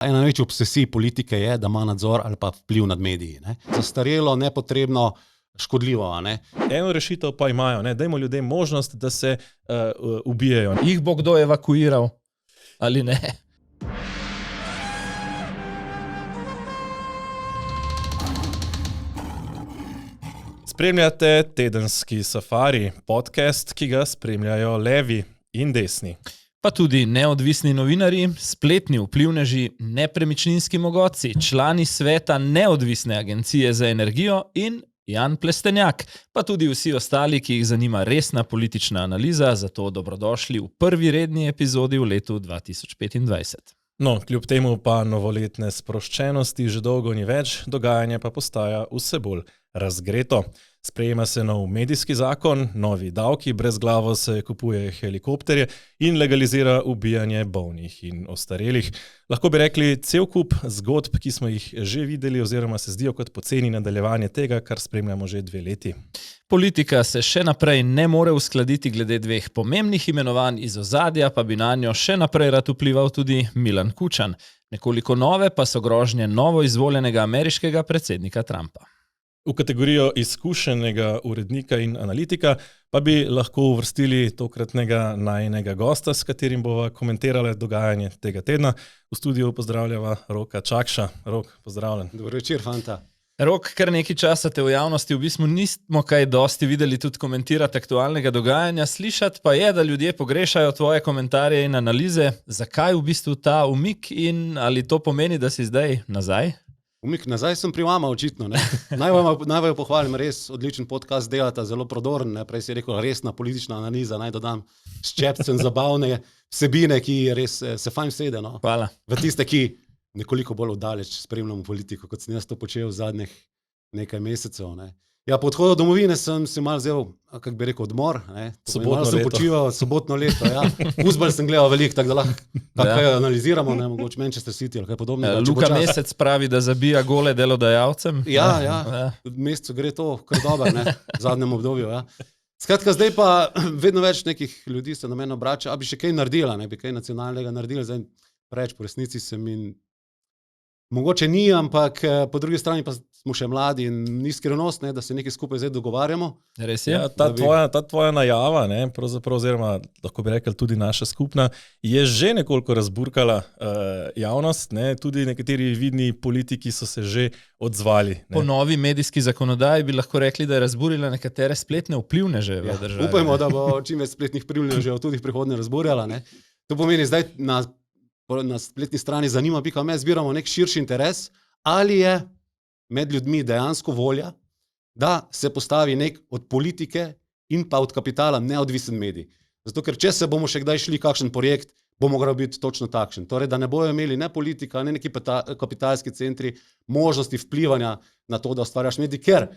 Ena največjih obsesij politike je, da ima nadzor ali pa vpliv nad mediji. Ne? Zastarelo, nepotrebno, škodljivo. Ne? Eno rešitev pa imajo, ne? Dajmo ljudem možnost, da se ubijajo. Jih bo kdo evakuiral ali ne? Spremljate tedenski Safari, podcast, ki ga spremljajo levi in desni. Pa tudi neodvisni novinarji, spletni vplivneži, nepremičninski mogotci, člani sveta neodvisne agencije za energijo in Jan Plestenjak, pa tudi vsi ostali, ki jih zanima resna politična analiza, zato dobrodošli v prvi redni epizodi v letu 2025. No, kljub temu pa novoletne sproščenosti že dolgo ni več, dogajanje pa postaja vse bolj razgreto. Sprejema se nov medijski zakon, novi davki, brezglavo se kupuje helikopterje in legalizira ubijanje bolnih in ostarelih. Lahko bi rekli cel kup zgodb, ki smo jih že videli oziroma se zdijo kot poceni nadaljevanje tega, kar spremljamo že 2 leti. Politika se še naprej ne more uskladiti glede 2 pomembnih imenovanj iz ozadja, pa bi na njo še naprej rad vplival tudi Milan Kučan. Nekoliko nove pa so grožnje novo izvoljenega ameriškega predsednika Trumpa. V kategorijo izkušenega urednika in analitika pa bi lahko uvrstili tokratnega najinega gosta, s katerim bova komentirala dogajanje tega tedna. V studiu pozdravljava Roka Čakša. Rok, pozdravljen. Dobro večer, fanta. Rok, kar nekaj časa te v javnosti v bistvu nismo kaj dosti videli tudi komentirati aktualnega dogajanja, slišati pa je, da ljudje pogrešajo tvoje komentarje in analize. Zakaj v bistvu ta umik in ali to pomeni, da si zdaj nazaj? Umik nazaj sem pri vama, očitno. Ne? Naj vaju pohvalim, res odličen podcast delata, zelo prodoren. Ne? Prej si rekel, resna politična analiza, naj dodam s čepcem zabavne vsebine, ki res se fajn sede. No? Hvala. V tiste, ki nekoliko bolj oddaleč spremljamo politiko, kot sem jaz to počel v zadnjih nekaj mesecev. Ne? Ja, po odhodu domovine sem se malo vzel, kako bi rekel, odmor. Malo sem počival, sobotno leto. Ja. Fuzbal sem gledal veliko, tako da lahko kaj analiziramo, ne, mogoče Manchester City ali kaj podobnega. Luka Mesec pravi, da zabija gole delodajalcem. Ja. V mesecu gre to kar dobro, ne, v zadnjem obdobju. Ja. Skratka, zdaj pa vedno več nekih ljudi se na mene obrača, a bi še kaj naredila, ne bi kaj nacionalnega naredila, zdaj preveč po resnici se mi mogoče ni, ampak po drugi strani pa smo še mladi in ni skrivnost, da se nekaj skupaj zdaj dogovarjamo. Res je. Ja, ta tvoja najava, ne, pravzaprav, oziroma lahko bi rekel tudi naša skupna, je že nekoliko razburkala javnost, ne, tudi nekateri vidni politiki so se že odzvali. Ne. Po novi medijski zakonodaji bi lahko rekli, da je razburila nekatere spletne vplivneže v državi. Upajmo, da bo čim več spletnih vplivnežev tudi v prihodnje razburjala. Ne. To pomeni, zdaj na spletni strani zanima.me zbiramo nek širši interes, ali je med ljudmi dejansko volja, da se postavi nek od politike in pa od kapitala neodvisen medij. Zato, ker če se bomo še kdaj šli kakšen projekt, bo moral biti točno takšen. Torej, da ne bojo imeli ne politika, ne neki kapitalski centri možnosti vplivanja na to, da ustvarjaš medij, ker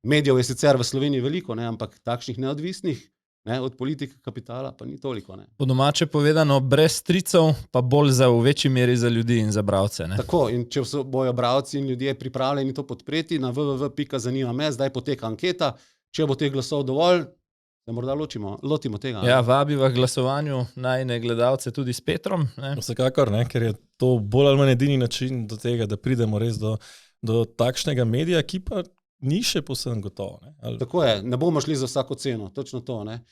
medijev je sicer v Sloveniji veliko, ne, ampak takšnih neodvisnih, ne, od politike kapitala pa ni toliko. Ne. Po domače povedano, brez stricev, pa bolj v večji meri za ljudi in za bralce. Tako, in če bojo bralci in ljudje pripravljeni to podpreti, na www.zanima.me zdaj poteka anketa, če bo teh glasov dovolj, se morda lotimo tega. Ja, vabiva glasovanju najine gledalce tudi s Petrom. Ne. Vsekakor, ne, ker je to bolj ali manj edini način do tega, da pridemo res do takšnega medija, ki pa ni še povsem gotovo. Tako je, ne bomo šli za vsako ceno, točno to. Ne.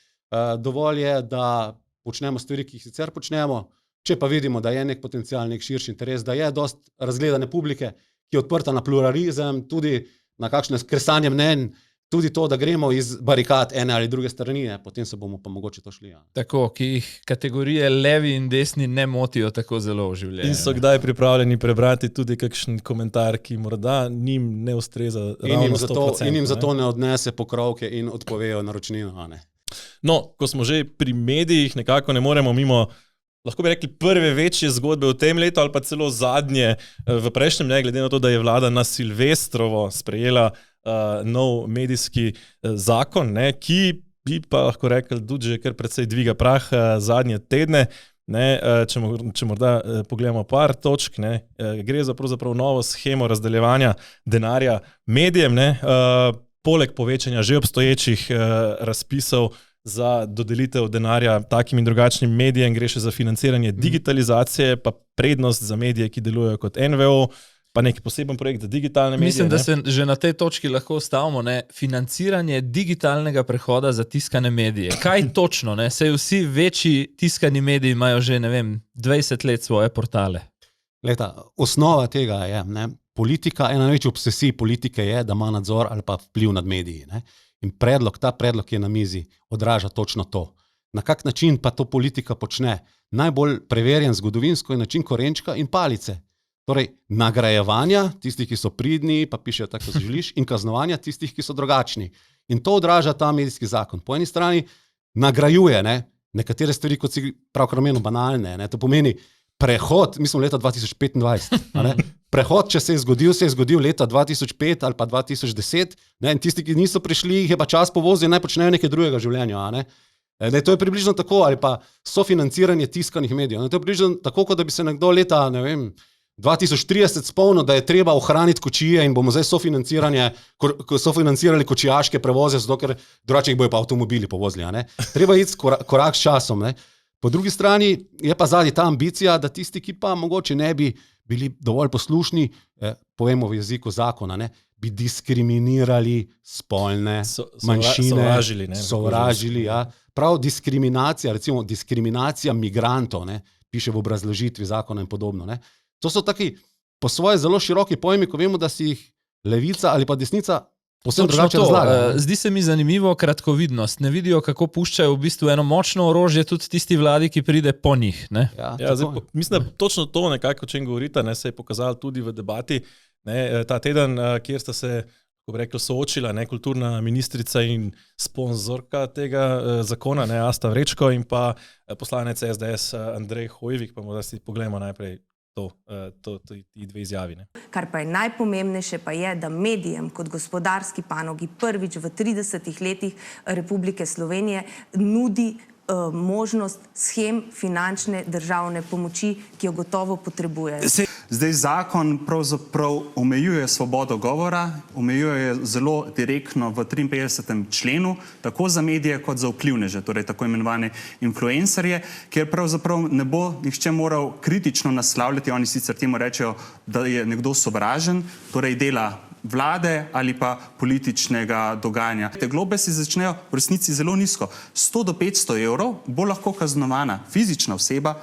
Dovolj je, da počnemo stvari, ki jih sicer počnemo, če pa vidimo, da je nek potencial, nek širši interes, da je dost razgledane publike, ki je odprta na pluralizem, tudi na kakšne kresanje mnenj, tudi to, da gremo iz barikad ene ali druge strani, potem se bomo pa mogoče to šli. Ja. Tako, ki jih kategorije levi in desni ne motijo tako zelo v življenju. In so kdaj pripravljeni prebrati tudi kakšen komentar, ki morda njim ne ustreza ravno 100%. In jim zato ne odnese pokrovke in odpovejo naročnino. No, ko smo že pri medijih, nekako ne moremo mimo, lahko bi rekli, prve večje zgodbe v tem letu ali pa celo zadnje v prejšnjem, ne, glede na to, da je vlada na Silvestrovo sprejela nov medijski zakon, ne, ki bi pa lahko rekel tudi že kar precej dviga prah zadnje tedne. Ne, če morda pogledamo par točk, ne, gre za pravzaprav novo shemo razdeljevanja denarja medijem, ne, poleg povečanja že obstoječih razpisov za dodelitev denarja takim in drugačnim medijem, gre še za financiranje digitalizacije, pa prednost za medije, ki delujejo kot NVO, pa neki poseben projekt za digitalne medije. Mislim, da se že na tej točki lahko ustavimo. Financiranje digitalnega prehoda za tiskane medije. Kaj točno? Sej vsi večji tiskani mediji imajo že, 20 let svoje portale. Leta, osnova tega je, politika, ena največjih obsesij politike je, da ima nadzor ali pa vpliv nad mediji. In ta predlog, ki je na mizi, odraža točno to. Na kak način pa to politika počne? Najbolj preverjen zgodovinsko je način korenčka in palice. Torej, nagrajevanja tistih, ki so pridni, pa pišejo tako, kot želiš, in kaznovanja tistih, ki so drugačni. In to odraža ta medijski zakon. Po eni strani nagrajuje nekatere stvari, kot si pravkar omenil, banalne. To pomeni prehod, mi smo leta 2025. Prehod, če se je zgodil leta 2005 ali pa 2010, in tisti, ki niso prišli, jih je pa čas povozil, naj počnejo nekaj drugega življenja. To je približno tako, ali pa sofinanciranje tiskanih medijev. To je približno tako, kot da bi se nekdo leta, 2030 spomnil, da je treba ohraniti kočije in bomo zdaj sofinancirali kočijaške prevoze, zato ker drugače jih bojo pa avtomobili povozili. Treba iti korak s časom. Po drugi strani je pa zadnji ta ambicija, da tisti, ki pa mogoče ne bi bili dovolj poslušni, povemo v jeziku zakona, bi diskriminirali spolne manjšine, sovražili. Prav diskriminacija, recimo diskriminacija migrantov, piše v obrazložitvi zakona in podobno. To so taki po svoje zelo široki pojmi, ko vemo, da si jih levica ali pa desnica povsem drugače razlaga. Zdi se mi zanimivo kratkovidnost. Ne vidijo, kako puščajo v bistvu eno močno orožje tudi tisti vladi, ki pride po njih. Mislim, da točno to nekako, o čem govorite, se je pokazalo tudi v debati. Ta teden, kjer sta se soočila kulturna ministrica in sponzorka tega zakona, Asta Vrečko in pa poslanec SDS Andrej Hoivik, pa morda si pogledamo najprej ti dve izjavi. Kar pa je najpomembnejše pa je, da medijem kot gospodarski panogi prvič v 30 letih Republike Slovenije nudi možnost shem finančne državne pomoči, ki jo gotovo potrebujejo. Zdaj zakon pravzaprav omejuje svobodo govora, omejuje zelo direktno v 53. členu, tako za medije kot za vplivneže, torej tako imenovane influencerje, kjer pravzaprav ne bo nihče moral kritično naslavljati, oni sicer temu rečejo, da je nekdo sovražen, torej dela vlade ali pa političnega dogajanja. Te globe se začnejo v resnici zelo nizko. 100 do 500 evrov bo lahko kaznovana fizična oseba,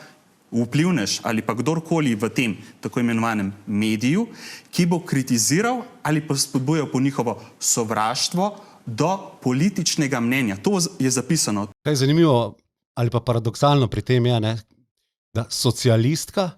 vplivnež ali pa kdorkoli v tem tako imenovanem mediju, ki bo kritiziral ali pa spodbujal po njihovo sovraštvo do političnega mnenja. To je zapisano. Kaj je zanimivo ali pa paradoksalno pri tem je, da socialistka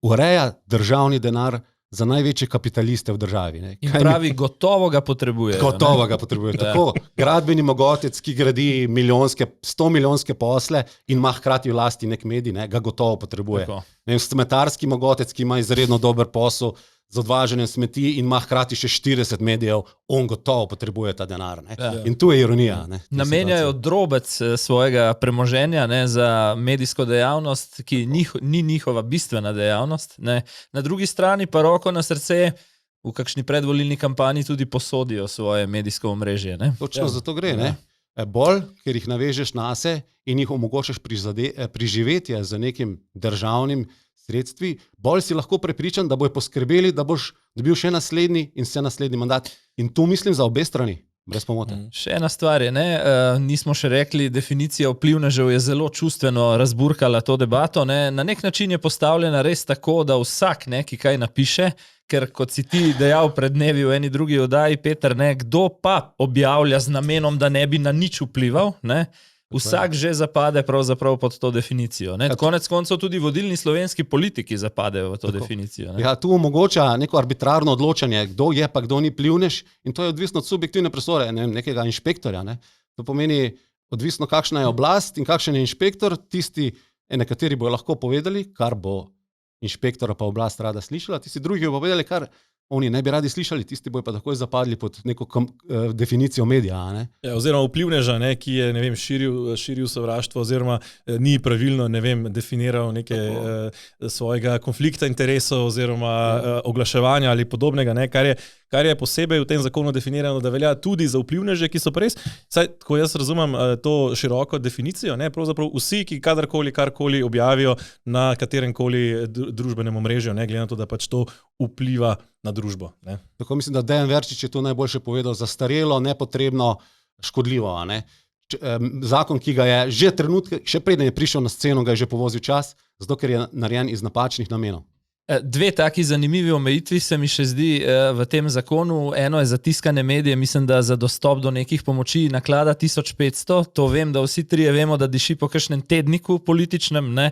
ureja državni denar za največje kapitaliste v državi. In pravi, gotovo ga potrebujejo. Gotovo ga potrebujejo. Tako, gradbeni mogotec, ki gradi 100 milijonske posle in ima hkrati v lasti nek medij, ga gotovo potrebuje. Smetarski mogotec, ki ima izredno dober posel z odvažanjem smeti in ima hkrati še 40 medijev, on gotovo potrebuje ta denar. In tu je ironija. Namenjajo drobec svojega premoženja za medijsko dejavnost, ki ni njihova bistvena dejavnost. Na drugi strani pa roko na srce v kakšni predvolilni kampanji tudi posodijo svoje medijsko omrežje. Točno zato gre. Bolj, ker jih navežeš nase in jih omogočaš priživetje z nekim državnim sredstvi, bolj si lahko prepričan, da bojo poskrbeli, da boš dobil še naslednji in vse naslednji mandat. In tu mislim za obe strani, brez pomote. Še ena stvar je, nismo še rekli, definicija vplivnežev je zelo čustveno razburkala to debato. Na nek način je postavljena res tako, da vsak, ki kaj napiše, ker kot si ti dejal pred dnevi v eni drugi oddaji, Peter, kdo pa objavlja z namenom, da ne bi na nič vplival, vsak že zapade pravzaprav pod to definicijo. Konec koncev tudi vodilni slovenski politiki zapadejo v to definicijo. Ja, tu omogoča neko arbitrarno odločanje, kdo je pa kdo ni vplivnež, in to je odvisno od subjektivne presoje nekega inšpektorja. To pomeni odvisno, kakšna je oblast in kakšen je inšpektor, tisti, nekateri bojo lahko povedali, kar bo inšpektora pa oblast rada slišala, tisti drugi bojo povedali, kar oni ne bi radi slišali, tisti bojo pa takoj zapadli pod neko definicijo medija. Oziroma vplivneža, ki je širil sovraštvo, oziroma ni pravilno definiral svojega konflikta interesov oziroma oglaševanja ali podobnega, kar kar je posebej v tem zakonu definirano, da velja tudi za vplivneže, ki so pa res, saj, ko jaz razumem to široko definicijo, ne, pravzaprav vsi, ki kadarkoli, karkoli objavijo na kateremkoli družbenem omrežju, ne, glede na to, da pač to vpliva na družbo. Ne. Tako mislim, da Dejan Verčič je to najboljše povedal, zastarelo, nepotrebno, škodljivo. A ne? Zakon, ki ga je že trenutek, še preden je prišel na sceno, ga je že povozil čas, zato ker je narejen iz napačnih namenov. Dve taki zanimivi omejitvi se mi še zdi v tem zakonu. Eno je za tiskane medije, mislim, da za dostop do nekih pomoči naklada 1500. To vem, da vsi trije vemo, da diši po kakšnem tedniku političnem, ne.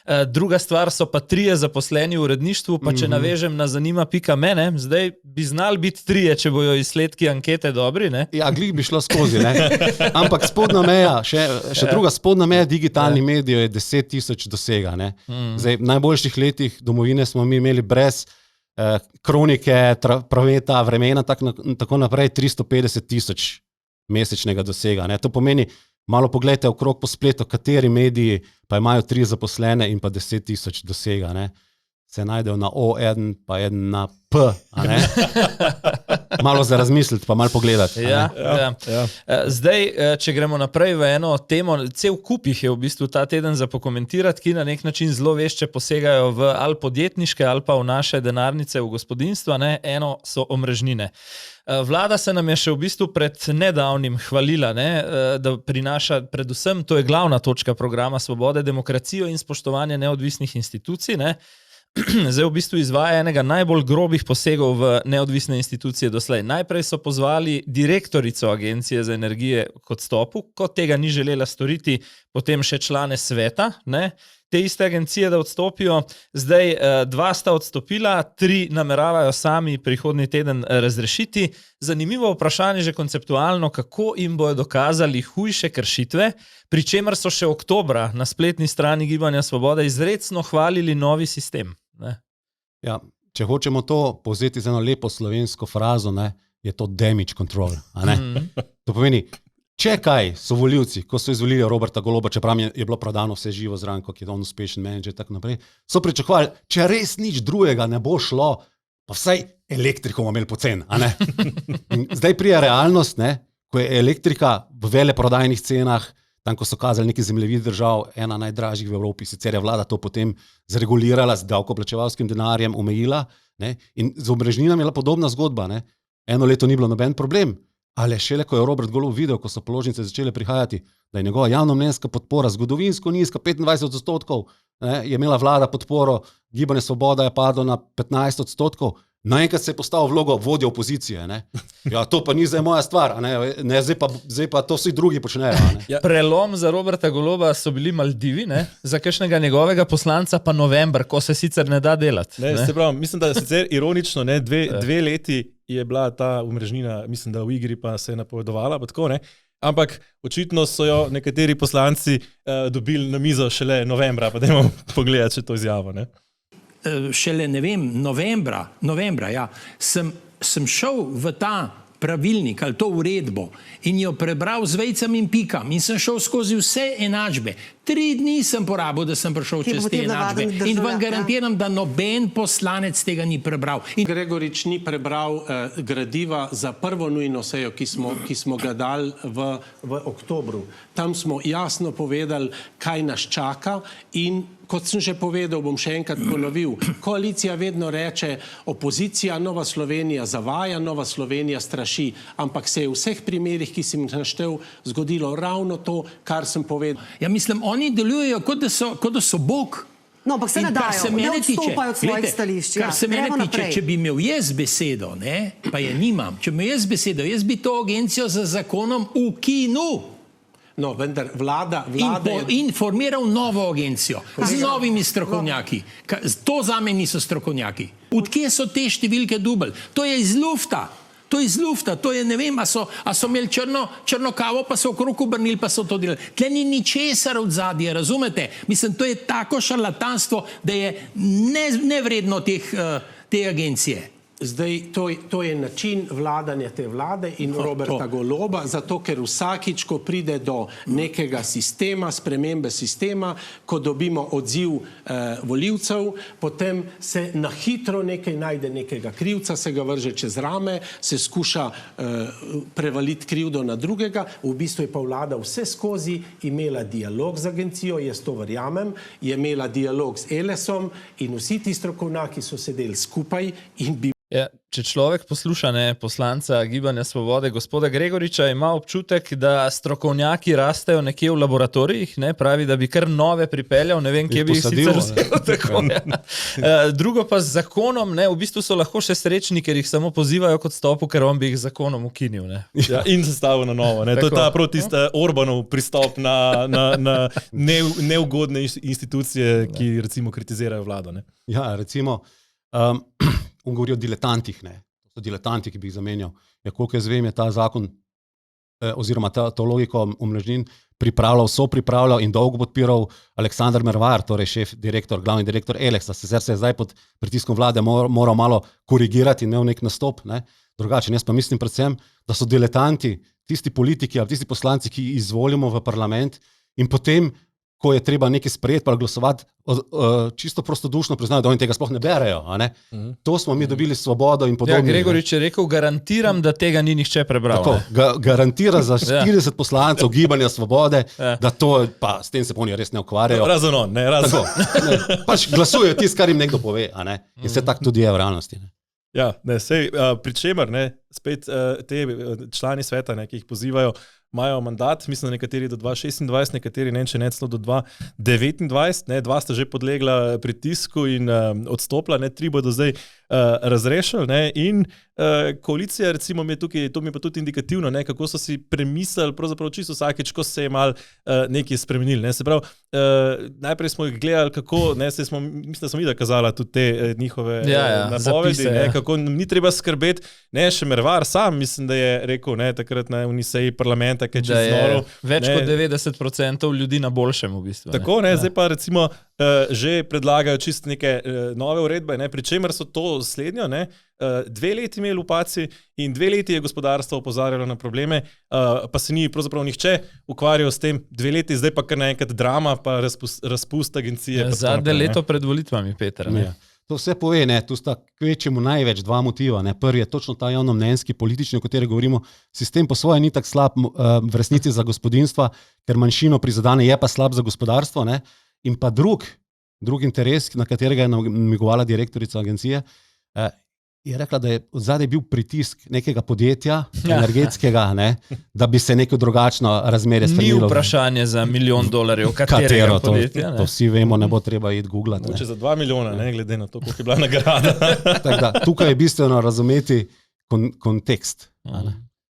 Druga stvar so pa 3 zaposleni v uredništvu, pa če navežem na zanima.me, ne, zdaj bi znali biti 3, če bojo izsledki ankete dobri, ne. Ja, glih bi šlo skozi, ne. Ampak spodnja meja, še druga spodnja meja digitalnih medijev je 10 000 dosega, ne. Zdaj, v najboljših letih domovine smo mi imeli brez kronike, prometa, vremena, tako naprej 350 000 mesečnega dosega, ne. To pomeni, malo pogledajte okrog po spletu, kateri mediji pa imajo 3 zaposlene in pa 10 000 dosega, ne. Se najdejo na O1, pa eden na P, a ne. Malo za razmisliti, pa malo pogledati. Ja. Zdaj, če gremo naprej v eno temo, cel kup jih je v bistvu ta teden za pokomentirati, ki na nek način zelo vešče posegajo v ali podjetniške ali pa v naše denarnice v gospodinstva, ne. Eno so omrežnine. Vlada se nam je še v bistvu pred nedavnim hvalila, ne, da prinaša predvsem, to je glavna točka programa Svobode, demokracijo in spoštovanje neodvisnih institucij, ne. Zdaj v bistvu izvaja enega najbolj grobih posegov v neodvisne institucije doslej. Najprej so pozvali direktorico Agencije za energije k odstopu, ko tega ni želela storiti, potem še člane sveta, ne, te iste agencije, da odstopijo. Zdaj 2 sta odstopila, 3 nameravajo sami prihodnji teden razrešiti. Zanimivo vprašanje že konceptualno, kako jim bojo dokazali hujše kršitve, pri čemer so še oktobra na spletni strani Gibanja Svoboda izrecno hvalili novi sistem. Ne? Ja, če hočemo to povzeti z eno lepo slovensko frazo, ne, je to damage control. A ne? To pomeni, če kaj so volivci, ko so izvolili Roberta Goloba, čeprav je bilo prodano vse živo zraven, kot je on uspešen menedžer in tako naprej, so pričakovali, če res nič drugega ne bo šlo, pa vsaj elektriko bomo imeli pocen. Zdaj prije realnost, ne, ko je elektrika v veleprodajnih cenah, tam, ko so kazali neki zemljevid držav, ena najdražjih v Evropi, sicer je vlada to potem zregulirala z davkoplačevalskim denarjem, omejila, ne, in z omrežninami je bila podobna zgodba, ne. Eno leto ni bilo noben problem, ali šele, ko je Robert Golob videl, ko so položnice začele prihajati, da je njegova javnomnenjska podpora zgodovinsko nizka, 25%, ne, je imela vlada podporo, Gibanje Svoboda je padlo na 15%, naenkrat se je postavil vlogo vodje opozicije. Ne. Ja, to pa ni zdaj moja stvar, ne, zdaj pa to vsi drugi počnejo. Ja. Prelom za Roberta Goloba so bili Maldivi, ne? Za kakšnega njegovega poslanca pa november, ko se sicer ne da delati. Ne, se pravi, mislim, da je sicer ironično, ne, dve leti je bila ta omrežnina, mislim, da v igri pa se je napovedovala, pa tako, ne. Ampak očitno so jo nekateri poslanci dobili na mizo šele novembra, pa dajmo pogledati, če to izjavo, ne. Šele, ne vem, novembra, ja, sem šel v ta pravilnik ali to uredbo in jo prebral z vejcami in pikam in sem šel skozi vse enačbe. 3 dni sem porabil, da sem prišel čez te enačbe in vam garantiram, da noben poslanec tega ni prebral. Gregorič ni prebral gradiva za prvo nujno sejo, ki smo ga dali v oktobru. Tam smo jasno povedali, kaj nas čaka in kot sem že povedal, bom še enkrat ponovil, koalicija vedno reče, opozicija, Nova Slovenija zavaja, Nova Slovenija straši, ampak se je v vseh primerih, ki sem naštel, zgodilo ravno to, kar sem povedal. Ja, mislim, oni delujejo, kot da so Bog. No, ampak se ne dajo, ne odstopajo od svojih stališč. Kar se mene tiče, če bi imel jaz besedo, ne, pa je nimam, če bi imel jaz besedo, jaz bi to agencijo za zakonom ukinil. No, vendar vlada in formiral novo agencijo z novimi strokovnjaki. To zame niso strokovnjaki. Odkje so te številke dubl? To je iz lufta. To je, ne vem, a so imeli črno kavo, pa so okrog obrnili, pa so to delali. Tle ni ničesar od zadje, razumete? Mislim, to je tako šarlatanstvo, da je nevredno te agencije. Zdaj, to je način vladanja te vlade in Roberta Goloba, zato ker vsakič, ko pride do nekega sistema, spremembe sistema, ko dobimo odziv volivcev, potem se na hitro najde nekega krivca, se ga vrže čez rame, se skuša prevaliti krivdo na drugega, v bistvu je pa vlada vse skozi imela dialog z agencijo, jaz to verjamem, je imela dialog z Elesom in vsi ti strokovnjaki so sedeli skupaj in bi Ja, če človek posluša poslanca Gibanja Svobode, gospoda Gregoriča, ima občutek, da strokovnjaki rastejo nekje v laboratorijih, pravi, da bi kar nove pripeljal, ne vem, kje bi jih sicer vzel. Tako, ja. Drugo pa z zakonom, v bistvu so lahko še srečni, ker jih samo pozivajo kot stopu, ker on bi jih zakonom ukinil. Ja, in sestavil na novo. To je ta protist Orbanov pristop na neugodne institucije, ki recimo kritizirajo vlado. Ja, recimo, on govori o diletantih, to so diletanti, ki bi jih zamenjal. Ja, koliko jaz vem, je ta zakon oziroma to logiko omrežnin pripravljal in dolgo podpiral Aleksandar Mervar, torej glavni direktor Eleksa. Sicer se je zdaj pod pritiskom vlade moral malo korigirati in imel nek nastop, drugače. Jaz pa mislim predvsem, da so diletanti tisti politiki ali tisti poslanci, ki izvolimo v parlament in potem, ko je treba nekaj sprejeti pa glasovati, čisto prostodušno priznajo, da oni tega sploh ne berejo. To smo mi dobili Svobodo in podobno. Ja, Gregorič je rekel, garantiram, da tega ni nihče prebral. Tako, garantira za 40 poslancev Gibanja Svobode, da to, pa s tem se pa oni res ne ukvarjajo. Razen on, Pač glasujejo tisto, kar jim nekdo pove, in vse tako tudi je v realnosti. Ja, pri čemer, spet te člani sveta, ki jih pozivajo, imajo mandat, mislim, da nekateri do 2026, nekateri če ne celo do 2029, dva sta že podlegla pritisku in odstopila, 3 bodo zdaj razrešili in koalicija, recimo, to mi je pa tudi indikativno, kako so si premislili, pravzaprav čisto vsakeč, ko se je mal nekaj spremenili. Se pravi, najprej smo jih gledali, kako, mislim, da smo videli kazala tudi te njihove napovedi, kako ni treba skrbeti, še Mervar sam, mislim, da je rekel, takrat na uniseji parlamenta, ki je čez noro. Več kot 90% ljudi na boljšem v bistvu. Tako, zdaj pa recimo že predlagajo čist neke nove uredbe, pri čemer so to slednjo, 2 leti imeli upaci in 2 leti je gospodarstvo opozarjalo na probleme, pa se ni pravzaprav nihče ukvarjal s tem 2 leti, zdaj pa kar naenkrat drama, pa razpust agencije. Zadnje leto pred volitvami, Peter. To vse pove, tu sta kvečemu največ 2 motiva. Prvi je točno ta javnomnenjski, politični, o katerem govorimo. Sistem po svoje ni tako slab v resnici za gospodinstva, ker manjšino prizadene, je pa slab za gospodarstvo. In pa drug interes, na katerega je namigovala direktorica agencije, je rekla, da je zadaj bil pritisk nekega podjetja, energetskega, da bi se neko drugačno razmerje spremenilo. Ni vprašanje za $1 milijon, katerega podjetja. To vsi vemo, ne bo treba iti googlati. Mogoče za 2 milijona, glede na to, koliko je bila nagrada. Tukaj je bistveno razumeti kontekst.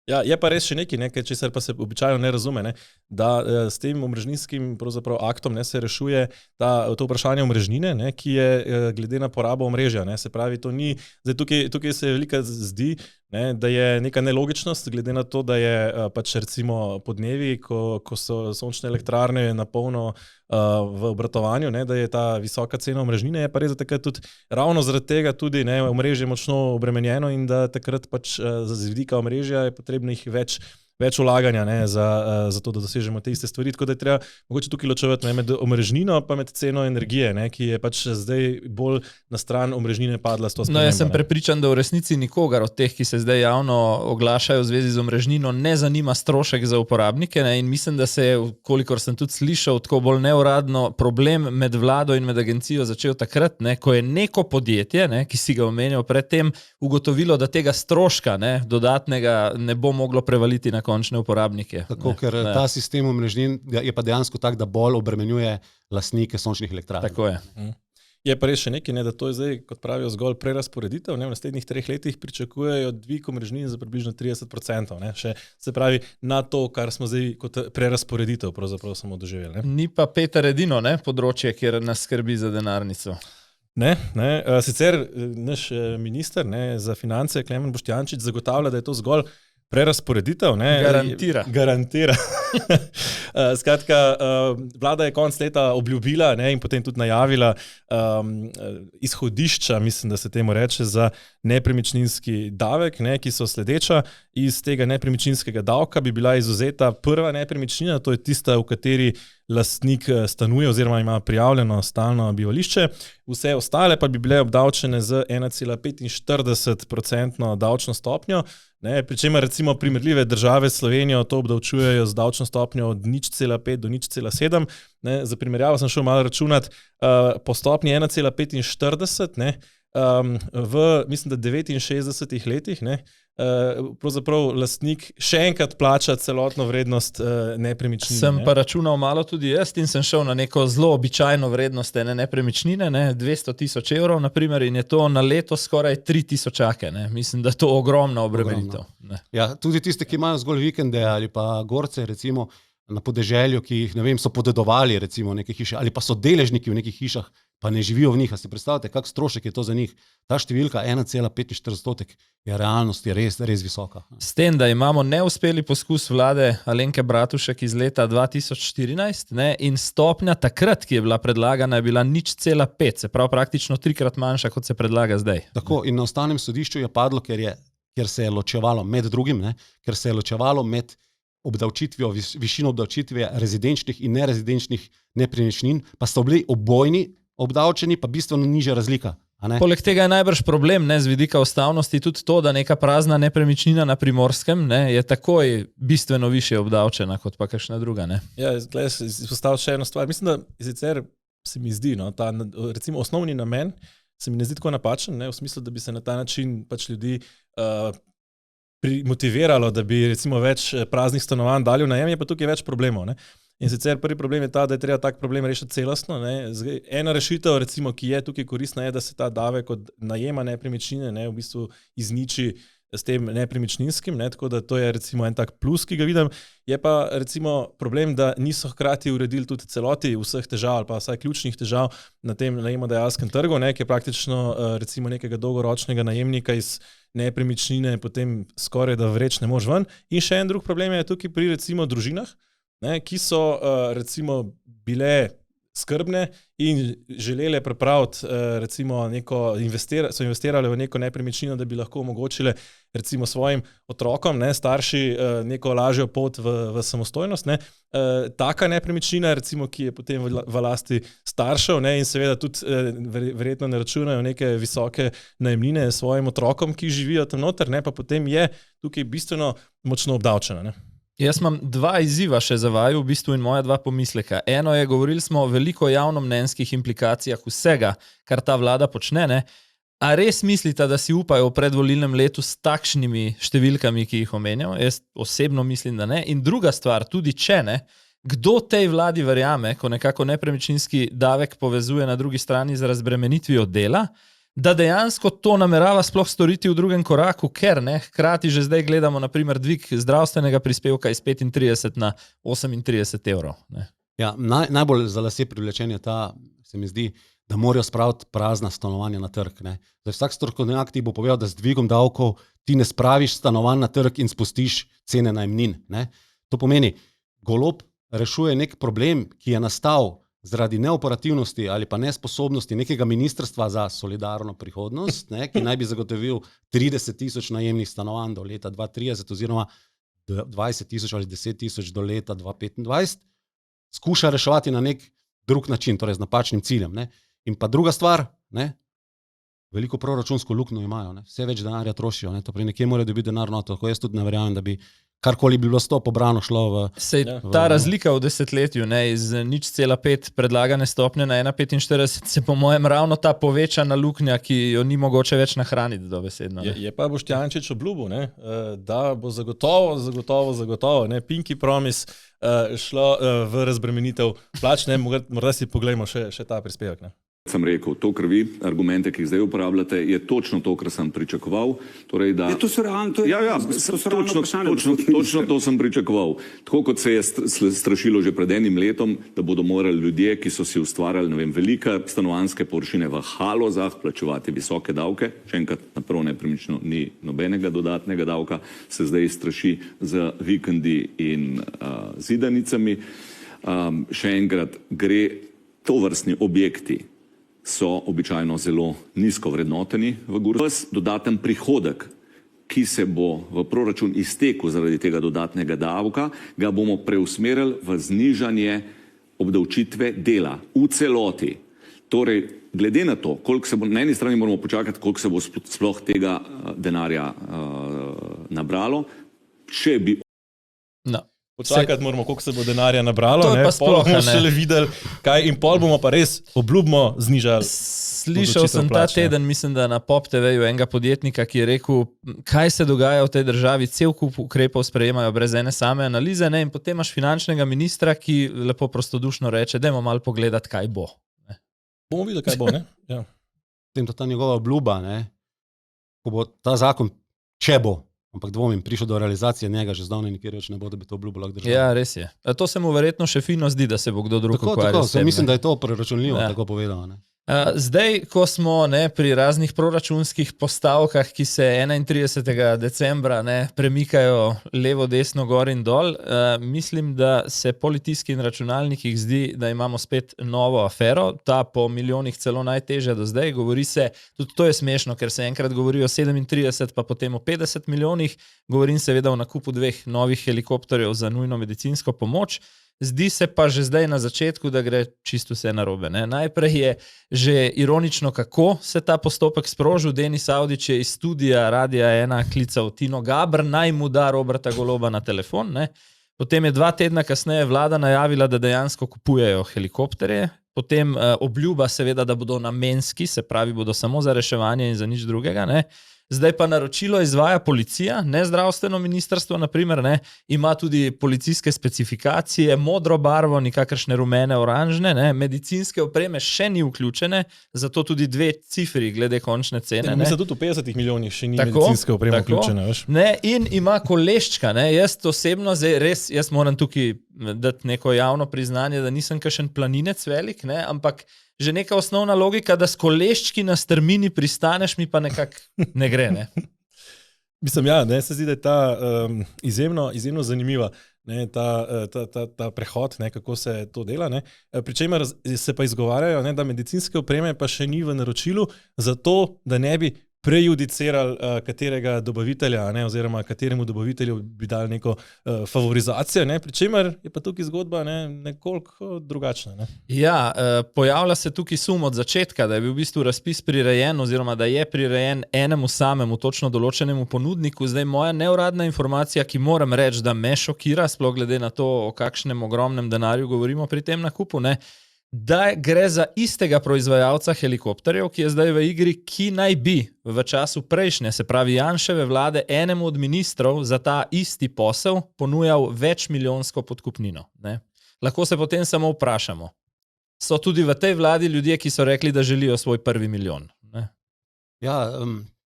Ja, je pa res še nekaj, česar pa se običajno ne razume, da s tem omrežninskim aktom se rešuje to vprašanje omrežnine, ki je glede na porabo omrežja. Se pravi, to ni, zdaj tukaj se velika zdi, da je neka nelogičnost, glede na to, da je pač recimo podnevi, ko so sončne elektrarne na polno v obratovanju, da je ta visoka cena omrežnine, je pa res, da takrat tudi ravno zaradi tega tudi omrežje močno obremenjeno in da takrat pač z vidika omrežja je potrebnih več vlaganja za to, da dosežemo te iste stvari. Tako da je treba mogoče tukaj ločevati med omrežnino pa med ceno energije, ki je pač zdaj bolj na stran omrežnine padla s to spremembo. Jaz sem prepričan, da v resnici nikogar od teh, ki se zdaj javno oglašajo v zvezi z omrežnino, ne zanima strošek za uporabnike in mislim, da se je, kolikor sem tudi slišal, tako bolj neuradno problem med vlado in med agencijo začel takrat, ko je neko podjetje, ki si ga omenjal predtem, ugotovilo, da tega stroška dodatnega ne bo moglo prevaliti na končne uporabnike. Tako, ker ta sistem omrežnin je pa dejansko tak, da bolj obremenjuje lastnike sončnih elektrarn. Tako je. Je pa res še nekaj, da to je zdaj, kot pravijo, zgolj prerasporeditev. V naslednjih 3 letih pričakujejo dvig omrežnin za približno 30%. Se pravi, na to, kar smo zdaj kot prerasporeditev pravzaprav samo doživeli. Ni pa Peter edino področje, kjer nas skrbi za denarnico. Sicer naš minister za finance, Klemen Boštjančič, zagotavlja, da je to zgolj prerasporeditev. Garantira. Skratka, vlada je konec leta obljubila, ne, in potem tudi najavila izhodišča, mislim, da se temu reče, za nepremičninski davek, ne, ki so sledeča. Iz tega nepremičninskega davka bi bila izvzeta prva nepremičnina, to je tista, v kateri lastnik stanuje oziroma ima prijavljeno stalno bivališče. Vse ostale pa bi bile obdavčene z 1,45% davčno stopnjo. Pri čemer recimo primerljive države s Slovenijo to obdavčujejo z davčno stopnjo od 0,5 do 0,7. Za primerjavo sem šel malo računati, po stopnji 1,45, mislim, da 69 letih, pravzaprav lastnik še enkrat plača celotno vrednost nepremičnine. Sem pa računal malo tudi jaz in sem šel na neko zelo običajno vrednost ene nepremičnine, 200 000 evrov, naprimer, in je to na leto skoraj 3 000. Mislim, da je to ogromna obremenitev. Ja, tudi tiste, ki imajo zgolj vikende ali pa gorce, recimo na podeželju, ki jih, ne vem, so podedovali recimo neke hiše, ali pa so deležniki v nekih hišah, pa ne živijo v njih. A si predstavljate, kak strošek je to za njih? Ta številka 1,45% je realnost, je res visoka. S tem, da imamo neuspeli poskus vlade Alenke Bratušek iz leta 2014, in stopnja takrat, ki je bila predlagana, je bila 0,5, se pravi praktično 3-krat manjša, kot se predlaga zdaj. Tako, in na Ustavnem sodišču je padlo, ker se je ločevalo med drugim, ker se je ločevalo med obdavčitvijo, višino obdavčitve rezidenčnih in nerezidenčnih nepremičnin, pa so bili obojni obdavčeni, pa bistveno nižja razlika. Poleg tega je najbrž problem z vidika ustavnosti tudi to, da neka prazna nepremičnina na Primorskem je takoj bistveno više obdavčena kot pa kakšna druga. Ja, izpostavil še eno stvar. Mislim, da sicer se mi zdi, ta recimo osnovni namen se mi ne zdi tako napačen, v smislu, da bi se na ta način pač ljudi motiviralo, da bi recimo več praznih stanovanj dali v najem, je pa tukaj več problemov. In sicer prvi problem je ta, da je treba tak problem rešiti celostno. Ena rešitev, recimo, ki je tukaj koristna, je, da se ta davek od najema nepremičnine v bistvu izniči s tem nepremičninskim, tako da to je recimo en tak plus, ki ga vidim. Je pa recimo problem, da niso hkrati uredili tudi celoti vseh težav ali pa vsaj ključnih težav na tem najemodajalskem trgu, ki je praktično recimo nekega dolgoročnega najemnika iz nepremičnine potem skoraj da vreč ne mož ven. In še en drug problem je tukaj pri recimo družinah, ki so recimo bile skrbne in želele pripraviti recimo so investirale v neko nepremičnino, da bi lahko omogočile recimo svojim otrokom, starši neko lažjo pot v samostojnost. Taka nepremičnina, recimo, ki je potem v lasti staršev in seveda tudi verjetno ne računajo neke visoke najemnine svojim otrokom, ki živijo tam noter, pa potem je tukaj bistveno močno obdavčena. Jaz imam 2 izziva še za vaju, v bistvu, in moja 2 pomisleka. Eno je, govorili smo o veliko javnomnenjskih implikacijah vsega, kar ta vlada počne. A res mislite, da si upajo v predvolilnem letu s takšnimi številkami, ki jih omenjamo? Jaz osebno mislim, da ne. In druga stvar, tudi če ne, kdo tej vladi verjame, ko nekako nepremičninski davek povezuje na drugi strani z razbremenitvijo dela, da dejansko to namerava sploh storiti v drugem koraku, ker hkrati že zdaj gledamo naprimer dvig zdravstvenega prispevka iz 35 na 38 evrov. Ja, najbolj za lase privlečen je ta, se mi zdi, da morajo spraviti prazna stanovanja na trg. Vsak strokovnjak ti bo povedal, da z dvigom davkov ti ne spraviš stanovanj na trg in spustiš cene najemnin. To pomeni, Golob rešuje nek problem, ki je nastal zaradi neoperativnosti ali pa nesposobnosti nekega ministrstva za solidarno prihodnost, ki naj bi zagotovil 30 000 najemnih stanovanj do leta 2030 oziroma 20 000 ali 10 000 do leta 2025, skuša reševati na nek drug način, torej z napačnim ciljem. In pa druga stvar, veliko proračunsko luknjo imajo, vse več denarja trošijo, to pri nekje morajo dobiti denar noto, tako jaz tudi ne verjamem, da bi karkoli bi bilo s to pobrano šlo v... Ta razlika v desetletju, iz 0,5 predlagane stopnje na 1,45 se po mojem ravno ta povečana luknja, ki jo ni mogoče več nahraniti dobesedno. Je pa Boštjančič obljubil, da bo zagotovo, Pinky Promise šlo v razbremenitev plač, morda si poglejmo še ta prispevek. Sem rekel, to, kar vi, argumente, ki jih zdaj uporabljate, je točno to, kar sem pričakoval. Torej, da... To so realno, točno to sem pričakoval. Tako kot se je strašilo že pred enim letom, da bodo morali ljudje, ki so si ustvarjali, ne vem, velike stanovanjske površine v Halozah, plačevati visoke davke. Še enkrat, na prvo nepremično ni nobenega dodatnega davka, se zdaj straši z vikendi in zidanicami. Še enkrat, gre tovrstni objekti so običajno zelo nizko vrednoteni v Gursu. Dodaten prihodek, ki se bo v proračun iztekel zaradi tega dodatnega davka, ga bomo preusmerili v znižanje obdavčitve dela v celoti. Torej, glede na to, koliko se bo, na eni strani moramo počakati, koliko se bo sploh tega denarja nabralo, če bi... No. Počakati moramo, koliko se bo denarja nabralo, pol bomo šele videli, kaj in pol bomo pa res obljubno znižali. Slišal sem ta teden, mislim, da na Pop TV-ju enega podjetnika, ki je rekel, kaj se dogaja v tej državi, cel kup ukrepov sprejemajo brez ene same analize, ne? In potem imaš finančnega ministra, ki lepo prostodušno reče, dajmo malo pogledati, kaj bo. Ne? Bomo videli, kaj bo, ne? Ja. Tem, ta njegova obljuba, ne? Ko bo ta zakon, če bo, ampak dvomim, prišel do realizacije njega, že zdavne nikjer več ne bo, da bi to obljubo lahko držal. Ja, res je. To se mu verjetno še fino zdi, da se bo kdo drug ukvarjal s tem. Mislim, da je to preračunljivo, tako povedano. Ne? Zdaj, ko smo pri raznih proračunskih postavkah, ki se 31. decembra premikajo levo, desno, gor in dol, mislim, da se po litijskih in računalnikih zdi, da imamo spet novo afero, ta po milijonih celo najtežja do zdaj. Govori se, tudi to je smešno, ker se enkrat govori o 37, pa potem o 50 milijonih, govorim seveda o nakupu 2 novih helikopterjev za nujno medicinsko pomoč. Zdi se pa že zdaj na začetku, da gre čisto vse narobe. Ne? Najprej je že ironično, kako se ta postopek sprožil. Denis Avdić je iz studia Radia 1 klical Tino Gaber, naj mu da Roberta Goloba na telefon. Ne? Potem je 2 tedna kasneje vlada najavila, da dejansko kupujejo helikopterje. Potem obljuba seveda, da bodo namenski, se pravi, bodo samo za reševanje in za nič drugega. Ne? Zdaj pa naročilo izvaja policija, ne zdravstveno ministrstvo, naprimer, ne, ima tudi policijske specifikacije, modro barvo, nikakršne rumene, oranžne, ne, medicinske opreme še ni vključene, zato tudi 2 cifri glede končne cene. Mislim, tudi v 50 milijonih še ni medicinske opreme vključene. Ne, in ima koleščka, ne, jaz osebno, zdaj res, jaz moram tukaj dati neko javno priznanje, da nisem kakšen planinec velik, ne, ampak že neka osnovna logika, da s koleščki na strmini pristaneš, mi pa nekako ne gre. Ne? Mislim, ja, ne, se zdi, da je ta izjemno zanimiva, ne, ta prehod, ne, kako se to dela. Ne. Pričemer se pa izgovarjajo, ne, da medicinske opreme pa še ni v naročilu, zato da ne bi prejudicirali katerega dobavitelja, ne, oziroma kateremu dobavitelju bi dali neko favorizacijo, ne, pričemer je pa tukaj zgodba nekoliko drugačna. Ne. Ja, pojavlja se tukaj sum od začetka, da je bil v bistvu razpis prirejen oziroma da je prirejen enemu samemu točno določenemu ponudniku. Zdaj moja neuradna informacija, ki moram reči, da me šokira, sploh glede na to, o kakšnem ogromnem denarju govorimo pri tem nakupu, ne, da gre za istega proizvajalca helikopterjev, ki je zdaj v igri, ki naj bi v času prejšnje, se pravi Janševe vlade, enemu od ministrov za ta isti posel ponujal večmilijonsko podkupnino. Ne? Lahko se potem samo vprašamo. So tudi v tej vladi ljudje, ki so rekli, da želijo svoj 1. milijon. Ne? Ja,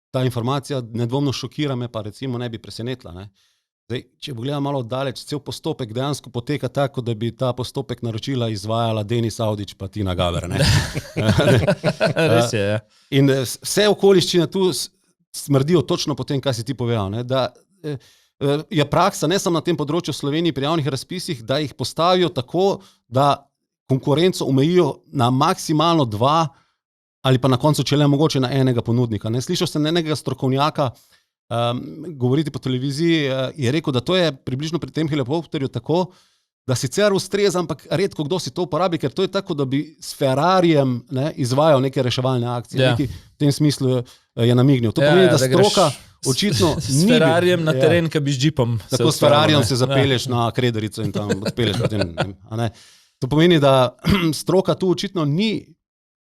ta informacija nedvomno šokira me, pa recimo ne bi presenetila. Ne? Zdaj, če pogledam malo daleč, cel postopek dejansko poteka tako, da bi ta postopek naročila izvajala Denis Avdić pa Tina Gaber. Ne? Res je, ja. In vse okoliščine tu smrdijo točno po tem, kaj si ti povedal. Ne? Da je praksa, ne samo na tem področju v Sloveniji pri javnih razpisih, da jih postavijo tako, da konkurenco omejijo na maksimalno 2 ali pa na koncu, če le mogoče, na enega ponudnika. Ne? Slišal sem enega strokovnjaka, govoriti po televiziji, je rekel, da to je približno pri tem helikopterju tako, da sicer ustreza, ampak redko kdo si to uporabi, ker to je tako, da bi s Ferrarijem izvajal neke reševalne akcije. Ja. Neki v tem smislu je namignil. To pomeni, da stroka očitno s Ferrarijem na teren, ki bi z džipom. Tako s Ferrarijem se zapelješ na Krederico in tam odpelješ potem. To pomeni, da stroka tu očitno ni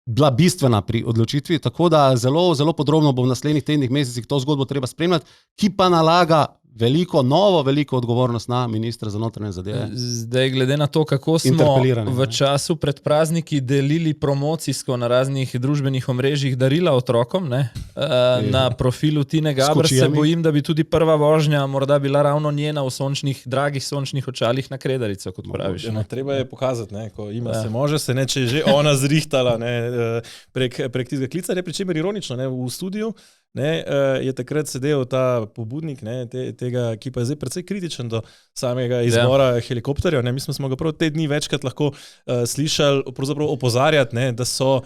bila bistvena pri odločitvi, tako da zelo, zelo podrobno bo v naslednjih tednih mesecih to zgodbo treba spremljati, ki pa nalaga veliko odgovornost na ministra za notranje zadeve. Zdaj, glede na to, kako smo v času pred prazniki delili promocijsko na raznih družbenih omrežjih darila otrokom, na profilu Tine Gaber, se bojim, da bi tudi prva vožnja morda bila ravno njena v dragih sončnih očalih na Kredarico, kot praviš. Treba je pokazati, ko ima se može se, če je že ona zrihtala prek tistega klica, pri čemer ironično, v studiu je takrat sedel ta pobudnik tega, ki pa je zdaj precej kritičen do samega izbora helikopterjev. Mislim, smo ga prav te dni večkrat lahko slišali pravzaprav opozarjati, da so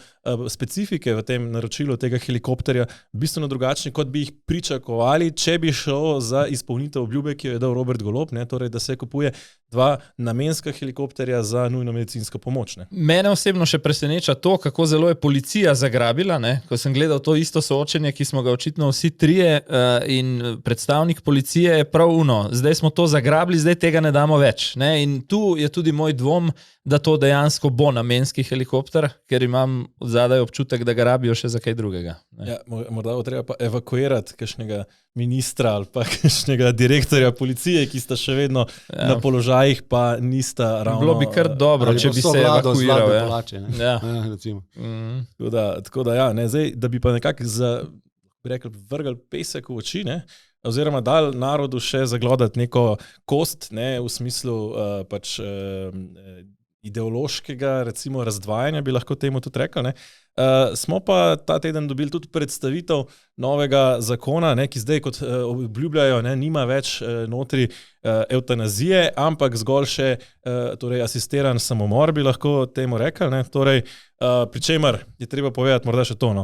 specifike v tem naročilu tega helikopterja bistveno drugačne, kot bi jih pričakovali, če bi šlo za izpolnitev obljube, ki jo je dal Robert Golob, torej da se kupuje 2 namenska helikopterja za nujno medicinsko pomoč. Mene osebno še preseneča to, kako zelo je policija zagrabila, ko sem gledal to isto soočenje, ki smo ga očitno vsi trije in predstavnik policije je prav zdaj smo to zagrabili, zdaj tega ne damo več. In tu je tudi moj dvom, da to dejansko bo namenski helikopter, ker imam odzadaj občutek, da ga rabijo še za kaj drugega. Ja, morda bo treba pa evakuirati kakšnega ministra ali pa kakšnega direktorja policije, ki sta še vedno na položajih, pa nista ravno... Bilo bi kar dobro, če bi se evakuiral. Tako da, zdaj, da bi pa nekako vrgal pesek v oči, oziroma dal narodu še zaglodati neko kost, v smislu ideološkega, recimo, razdvajanja, bi lahko temu tudi rekel. Smo pa ta teden dobili tudi predstavitev novega zakona, ki zdaj, kot obljubljajo, nima več notri evtanazije, ampak zgolj še asistiran samomor, bi lahko temu rekel. Pri čemer je treba povedati morda še to.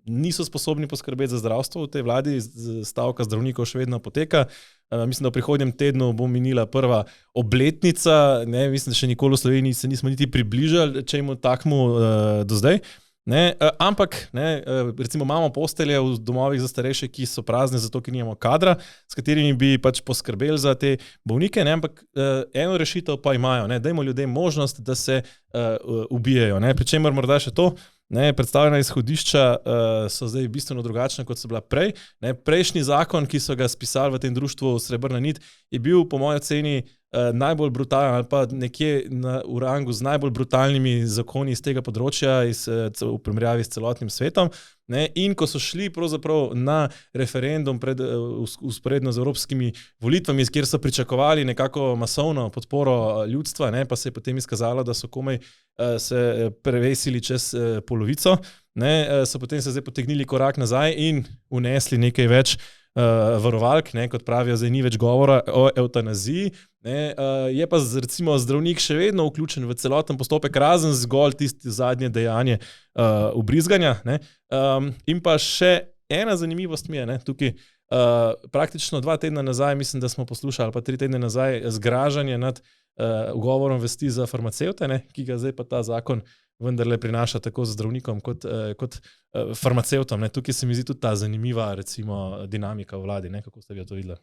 Niso sposobni poskrbeti za zdravstvo v tej vladi, stavka zdravnikov še vedno poteka. Mislim, da v prihodnjem tednu bo minila prva obletnica, mislim, da še nikoli v Sloveniji se nismo niti približali čemu takmu do zdaj. Ampak, recimo imamo postelje v domovih za starejše, ki so prazne zato, ker nimamo kadra, s katerimi bi poskrbeli za te bolnike, ampak eno rešitev pa imajo, dajmo ljudem možnost, da se ubijajo. Pri čemer morda še to, predstavljena izhodišča so zdaj bistveno drugačne, kot so bila prej. Prejšnji zakon, ki so ga spisali v tem društvu Srebrna nit, je bil po moji oceni najbolj brutalen ali pa nekje v rangu z najbolj brutalnimi zakoni iz tega področja v primerjavi s celotnim svetom. In ko so šli pravzaprav na referendum vzporedno z evropskimi volitvami, kjer so pričakovali nekako masovno podporo ljudstva, pa se je potem izkazalo, da so komaj se prevesili čez polovico, so potem se zdaj potegnili korak nazaj in unesli nekaj več varovalk, kot pravijo, zdaj ni več govora o evtanaziji. Je pa recimo zdravnik še vedno vključen v celoten postopek, razen zgolj tisto zadnje dejanje ubrizganja. In pa še ena zanimivost mi je tukaj, praktično 2 tedna nazaj, mislim, da smo poslušali, ali pa 3 tedne nazaj, zgražanje nad ugovorom vesti za farmacevte, ki ga zdaj pa ta zakon vendarle prinaša tako zdravnikom kot farmacevtom. Tukaj se mi zdi tudi ta zanimiva, recimo, dinamika v vladi. Kako ste vi to videli?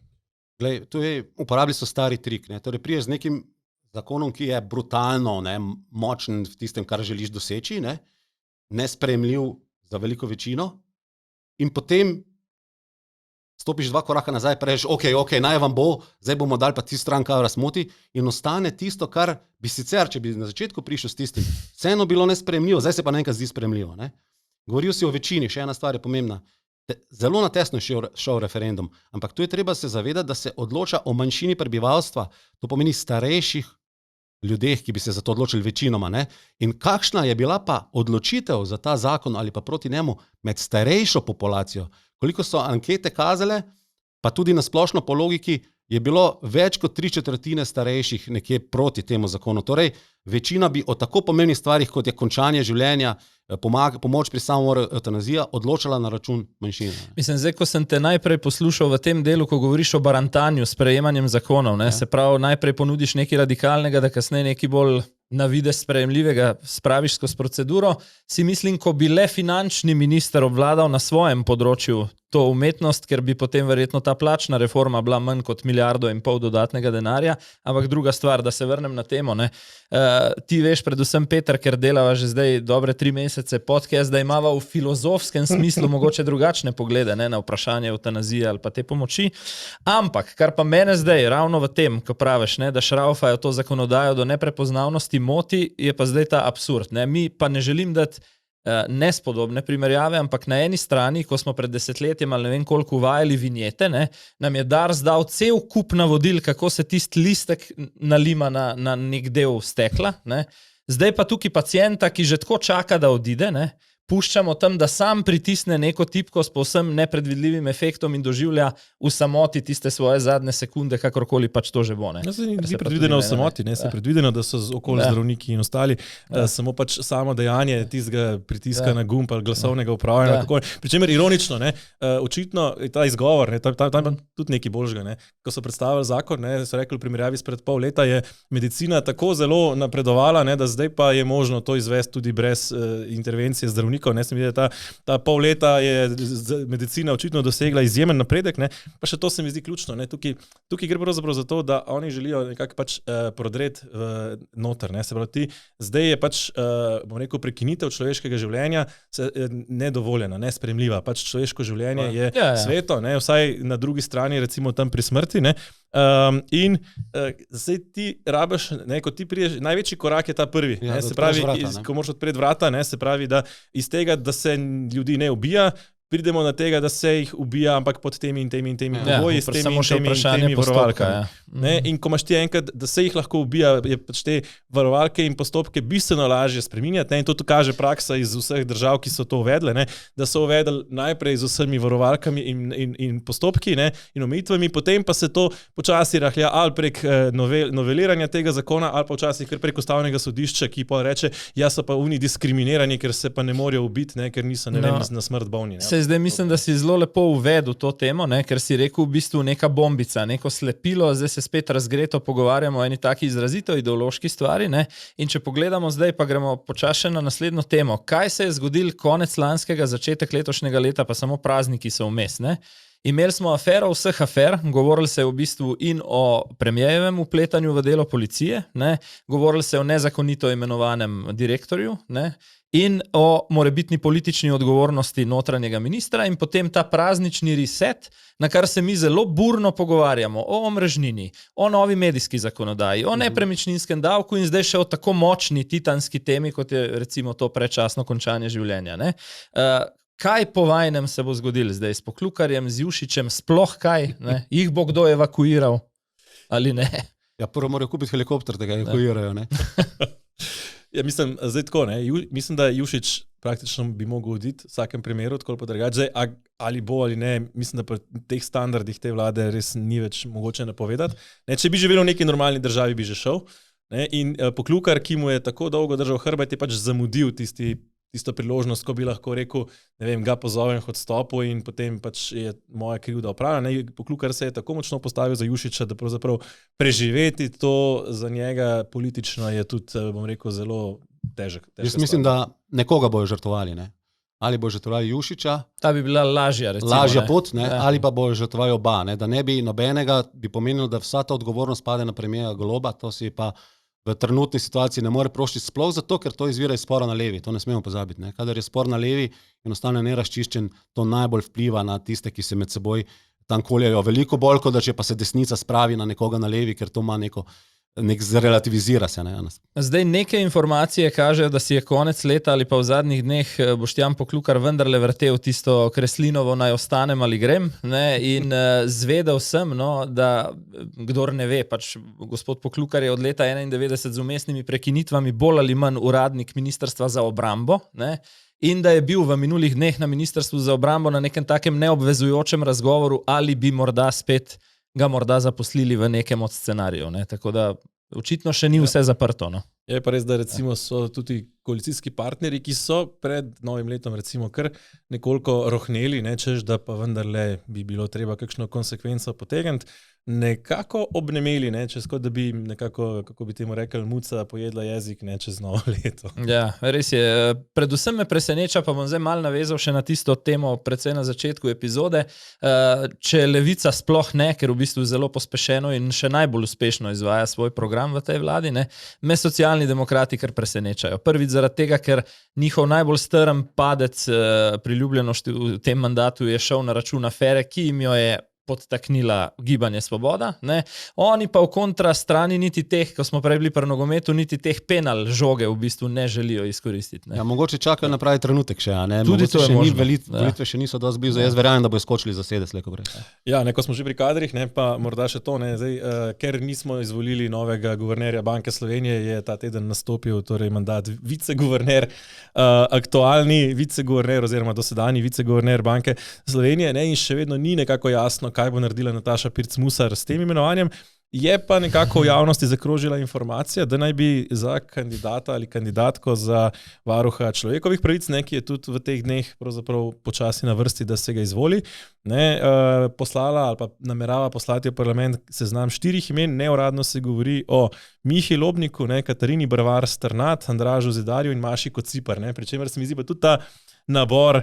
Uporabili so stari trik. Torej, priješ z nekim zakonom, ki je brutalno močen v tistem, kar želiš doseči, nesprejemljiv za veliko večino, in potem stopiš 2 koraka nazaj, prejš, ok, naj vam bo, zdaj bomo dali pa tisto stran, kar vas moti, in ostane tisto, kar bi sicer, če bi na začetku prišel s tistim, vseeno bilo nesprejemljivo, zdaj se pa nekaj zdi sprejemljivo. Govoril si o večini, še ena stvar je pomembna. Zelo na tesno je šel referendum, ampak tu je treba se zavedati, da se odloča o manjšini prebivalstva, to pomeni starejših ljudeh, ki bi se za to odločili večinoma. In kakšna je bila pa odločitev za ta zakon ali pa proti njemu med starejšo populacijo, koliko so ankete kazale, pa tudi na splošno po logiki, je bilo več kot 3/4 starejših nekje proti temu zakonu. Torej, večina bi o tako pomembnih stvarih, kot je končanje življenja, pomoč pri samomoru, evtanazija, odločala na račun manjšine. Mislim, zdaj, ko sem te najprej poslušal v tem delu, ko govoriš o barantanju s prejemanjem zakonov, se pravi, najprej ponudiš nekaj radikalnega, da kasneje nekaj bolj na videz sprejemljivega spraviš skozi proceduro, si mislim, ko bi le finančni minister obvladal na svojem področju to umetnost, ker bi potem verjetno ta plačna reforma bila manj kot 1,5 milijarde dodatnega denarja, ampak druga stvar, da se vrnem na temo, ne. Ti veš, predvsem Peter, ker delava že zdaj dobre 3 mesece podcast, da imava v filozofskem smislu mogoče drugačne poglede, ne, na vprašanje eutanazije ali pa te pomoči, ampak kar pa mene zdaj ravno v tem, ko praviš, ne, da šraufajo to zakonodajo do neprepoznavnosti moti, je pa zdaj ta absurd, ne. Mi pa ne želim dati nespodobne primerjave, ampak na eni strani, ko smo pred desetletjem ali ne vem koliko uvajali vinjete, ne, nam je Dars dal cel kup navodil, kako se tisti listek nalima na nek del stekla, ne. Zdaj pa tukaj pacienta, ki že tako čaka, da odide, ne, puščamo tam, da sam pritisne neko tipko s povsem nepredvidljivim efektom in doživlja v samoti tiste svoje zadnje sekunde, kakorkoli pač to že bo. Ne. Se ni predvideno v samoti, ne, se je predvideno, da so okoli zdravniki in ostali, samo pač samo dejanje tistega pritiska na gumb ali glasovnega upravljanja. Pričemer ironično, ne, očitno je ta izgovor, ne, tam tudi nekaj boljšega. Ne. Ko so predstavili zakon, ne, so rekli v primerjavi spred pol leta, je medicina tako zelo napredovala, ne, da zdaj pa je možno to izvesti tudi brez intervencije zdravnikov. Ne, se mi zdi, da ta pol leta je medicina očitno dosegla izjemen napredek, ne, pa še to se mi zdi ključno. Ne, tukaj gre pravzaprav za to, da oni želijo nekako pač prodreti noter. Ne, se pravi, ti, zdaj je pač, bom rekel, prekinitev človeškega življenja nedovoljena, nesprejemljiva. Pač človeško življenje je sveto, ne, vsaj na drugi strani, recimo tam pri smrti, ne. In zdaj ti rabiš, ne, ko ti priješ, največji korak je ta prvi, ne, se pravi, ko moraš odpreti vrata, ne, se pravi, da iz tega, da se ljudi ne ubija, pridemo na tega, da se jih ubija, ampak pod temi in temi pogoji, s temi varovalkami. In ko imaš ti enkrat, da se jih lahko ubija, je pač te varovalke in postopke bistveno lažje spreminjati, ne, in to kaže praksa iz vseh držav, ki so to uvedle, ne, da so uvedli najprej z vsemi varovalkami in postopki, ne, in omejitvami, potem pa se to počasi rahlja ali prek noveliranja tega zakona, ali pa včasih kar prek ustavnega sodišča, ki pa reče, ja so pa oni diskriminirani, ker se pa ne morejo ubiti, ne, ker niso, ne vem, na smrt bolni. Ne. Zdaj mislim, da si zelo lepo uvedel to temo, ne, ker si rekel v bistvu neka bombica, neko slepilo, zdaj se spet razgreto pogovarjamo o eni taki izrazito ideološki stvari, ne, in če pogledamo zdaj, pa gremo počasi na naslednjo temo. Kaj se je zgodil konec lanskega, začetek letošnjega leta, pa samo prazniki so vmes, ne? Imeli smo afero vseh afer, govorili se je v bistvu in o premierjevem vpletanju v delo policije, ne, govorili se je o nezakonito imenovanem direktorju, ne, in o morebitni politični odgovornosti notranjega ministra in potem ta praznični reset, na kar se mi zelo burno pogovarjamo o omrežnini, o novi medijski zakonodaji, o nepremičninskem davku in zdaj še o tako močni titanski temi, kot je recimo to predčasno končanje življenja. Ne. Kaj po vajnem se bo zgodilo zdaj s Poklukarjem, z Jušićem, sploh kaj? Ne? Jih bo kdo evakuiral ali ne? Ja, prvo morajo kupiti helikopter, da ga evakuirajo, ne? Ja, mislim, zdaj tako, ne, mislim, da Jušić praktično bi mogel oditi v vsakem primeru, tako pa drugače, ali bo ali ne, mislim, da po teh standardih te vlade res ni več mogoče napovedati. Ne, če bi živeli v neki normalni državi, bi že šel. Ne, in Poklukar, ki mu je tako dolgo držal hrbet, je pač zamudil tisto priložnost, ko bi lahko rekel, ne vem, ga pozovem k odstopu in potem pač je moja krivda opravljena. Poklukar se je tako močno postavil za Jušića, da pravzaprav preživeti to za njega politično je tudi, bom rekel, zelo težek. Jaz mislim, da nekoga bojo žrtvovali, ne? Ali bojo žrtvovali Jušića. Ta bi bila lažja, recimo. Lažja pot, ne? Ali pa bojo žrtvovali oba, ne? Da ne bi nobenega, bi pomenilo, da vsa ta odgovornost pade na premiera Goloba, to si pa v trenutni situaciji ne more prošiti sploh zato, ker to izvira iz spora na levi. To ne smemo pozabiti. Ne? Kadar je spor na levi, enostavno nerazčiščen, to najbolj vpliva na tiste, ki se med seboj tam koljajo. Veliko bolj, kot da če pa se desnica spravi na nekoga na levi, ker to ima nek zrelativizira se. Ne? Zdaj neke informacije kažejo, da si je konec leta ali pa v zadnjih dneh Boštjan Poklukar vendarle vrtel tisto Kreslinovo naj ostanem ali grem, ne? In zvedel sem, no, da kdor ne ve, pač gospod Poklukar je od leta 1991 z umestnimi prekinitvami bolj ali manj uradnik Ministrstva za obrambo, ne? In da je bil v minulih dneh na Ministrstvu za obrambo na nekem takem neobvezujočem razgovoru, ali bi morda spet ga morda zaposlili v nekem od scenarijev. Ne? Tako da očitno še ni vse zaprto. No? Je pa res, da recimo so tudi koalicijski partnerji, ki so pred novim letom recimo kar nekoliko rohneli, ne, češ, da pa vendarle bi bilo treba kakšno konsekvenco potegniti. nekako obnemeli, ne, čez kot da bi nekako, kako bi temu rekel, muca pojedla jezik, ne, čez novo leto. Ja, res je. Predvsem me preseneča, pa bom zdaj malo navezal še na tisto temo, predvsem na začetku epizode, če Levica sploh ne, ker v bistvu zelo pospešeno in še najbolj uspešno izvaja svoj program v tej vladi, ne, me socialni demokrati kar presenečajo. Prvič zaradi tega, ker njihov najbolj strm padec priljubljenosti v tem mandatu je šel na račun afere, ki jim jo je podtaknila Gibanje Svoboda. Ne? Oni pa v kontra strani niti teh, ko smo prej bili pri nogometu, niti teh penal žoge v bistvu ne želijo izkoristiti. Ne? Ja, mogoče čakajo na pravi trenutek še, a ne? Tudi to je možno. Volitve še niso dosti blizu. Jaz verjamem, da bojo skočili za sedes, slej ko prej. Ja, ne, ko smo že pri kadrih, ne, pa morda še to, ne, zdaj, ker nismo izvolili novega guvernerja Banke Slovenije, je ta teden nastopil torej mandat viceguverner, aktualni viceguverner oziroma dosedanji viceguverner Banke Slovenije, ne, in še vedno ni nekako jasno, kaj bo naredila Nataša Pirc Musar s tem imenovanjem. Je pa nekako v javnosti zakrožila informacija, da naj bi za kandidata ali kandidatko za varuha človekovih pravic, ne, ki je tudi v teh dneh pravzaprav počasi na vrsti, da se ga izvoli, ne, poslala ali pa namerava poslati v parlament seznam 4 imen. Neuradno se govori o Mihi Lobniku, ne, Katarini Brvar Strnad, Andražu Zidarju in Maši Kociper, ne, pri čemer se mi zdi pa tudi ta nabor,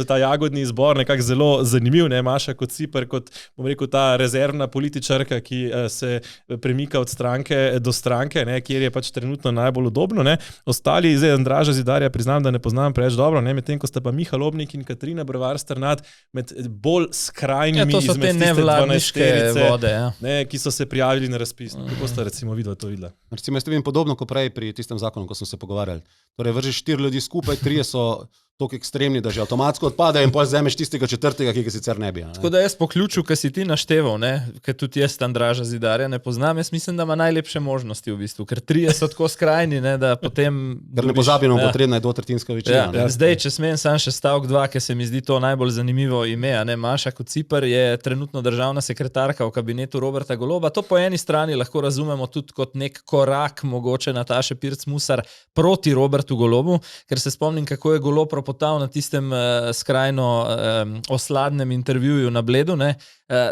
ta jagodni izbor nekako zelo zanimiv, ne, Maša Kociper kot, bom rekel, ta rezervna političarka, ki se premika od stranke do stranke, ne, kjer je pač trenutno najbolj udobno, ne. Ostali, zdaj Andraža Zidarja priznam, da ne poznam preveč dobro, ne, medtem ko sta pa Miha Lobnik in Katarina Brvar Strnad med bolj skrajnimi izmed tiste 12-terice, vode, ja. Ne, ki so se prijavili na razpis. Kako sta recimo vidva to videla? Recimo, jaz te vidim podobno kot prej pri tistem zakonu, ko smo se pogovarjali. Torej, vržeš 4 ljudi skupaj, 3 so toliko ekstremni, da že avtomatsko odpadajo in potem vzameš tistega 4., ki ga sicer ne bi. Ne? Tako da jaz po ključu, ki si ti našteval, ker tudi jaz Andraža Zidarja ne poznam, jaz mislim, da ima najlepše možnosti v bistvu, ker 3 so tako skrajni, ne, da potem... Ker ne pozabimo, potrebna je dvotretjinska večina. Ja, zdaj, če smem sam še stavek 2, ker se mi zdi to najbolj zanimivo ime, ne, Maša Kociper je trenutno državna sekretarka v kabinetu Roberta Goloba. To po eni strani lahko razumemo tudi kot nek korak mogoče Nataše Pirc Musar proti Robertu Golobu, ker se spomnim, kako je Golob ropotal na tistem skrajno osladnem intervjuju na Bledu, ne,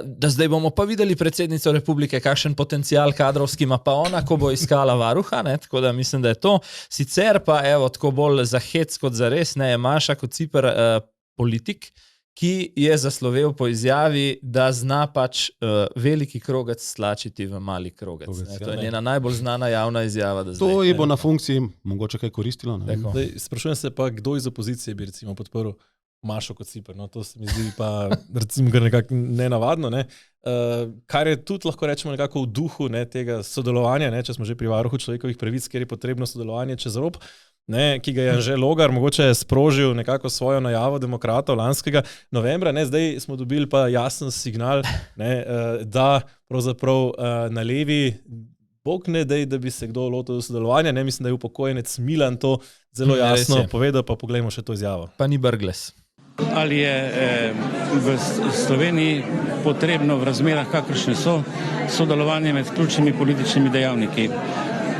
da zdaj bomo pa videli predsednico republike, kakšen potencial kadrovski ima pa ona, ko bo iskala varuha, ne, tako da mislim, da je to. Sicer pa, evo, tako bolj za hec kot za res, ne, je Maša Kociper politik, ki je zaslovel po izjavi, da zna pač veliki krogec stlačiti v mali krogec. To je njena najbolj znana javna izjava. To ji bo na funkciji mogoče kaj koristilo. Zdaj, sprašujem se pa, kdo iz opozicije bi recimo podporil Mašo Kociper. No, to se mi zdi pa recimo nekako nenavadno. Ne. Kar je tudi lahko rečemo nekako v duhu, ne, tega sodelovanja, ne, če smo že pri varuhu človekovih pravic, kjer je potrebno sodelovanje čez rob, ne, ki ga je Anže Logar mogoče sprožil nekako svojo najavo demokratov lanskega novembra. Ne, zdaj smo dobili pa jasen signal, ne, da pravzaprav na levi bog ne dej, da bi se kdo lotil sodelovanja. Ne, mislim, da je upokojenec Milan to zelo jasno povedal, pa poglejmo še to izjavo. Pa ni Brglez. Ali je v Sloveniji potrebno v razmerah, kakršne so, sodelovanje med ključnimi političnimi dejavniki?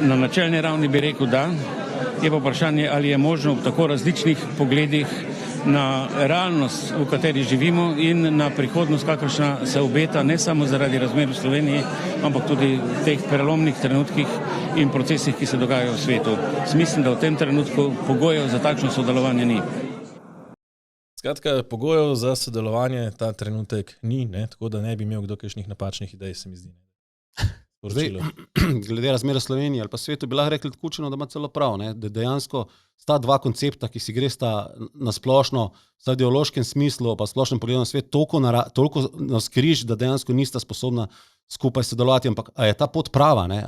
Na načelni ravni bi rekel, da. Je pa vprašanje, ali je možno v tako različnih pogledih na realnost, v kateri živimo in na prihodnost, kakršna se obeta, ne samo zaradi razmer v Sloveniji, ampak tudi v teh prelomnih trenutkih in procesih, ki se dogajajo v svetu. Mislim, da v tem trenutku pogojev za takšno sodelovanje ni. Skratka, pogojev za sodelovanje ta trenutek ni, ne, tako da ne bi imel kdo kakšnih napačnih idej, se mi zdi. Zdaj, glede razmer v Sloveniji ali pa svetu bi lahko rekli Kučino, da ima celo prav, ne? Da dejansko sta 2 koncepta, ki si gresta na splošno, v ideološkem smislu, pa splošnem pogledu na svet, toliko navzkriž, da dejansko nista sposobna skupaj sodelovati, ampak a je ta pot prava, ne?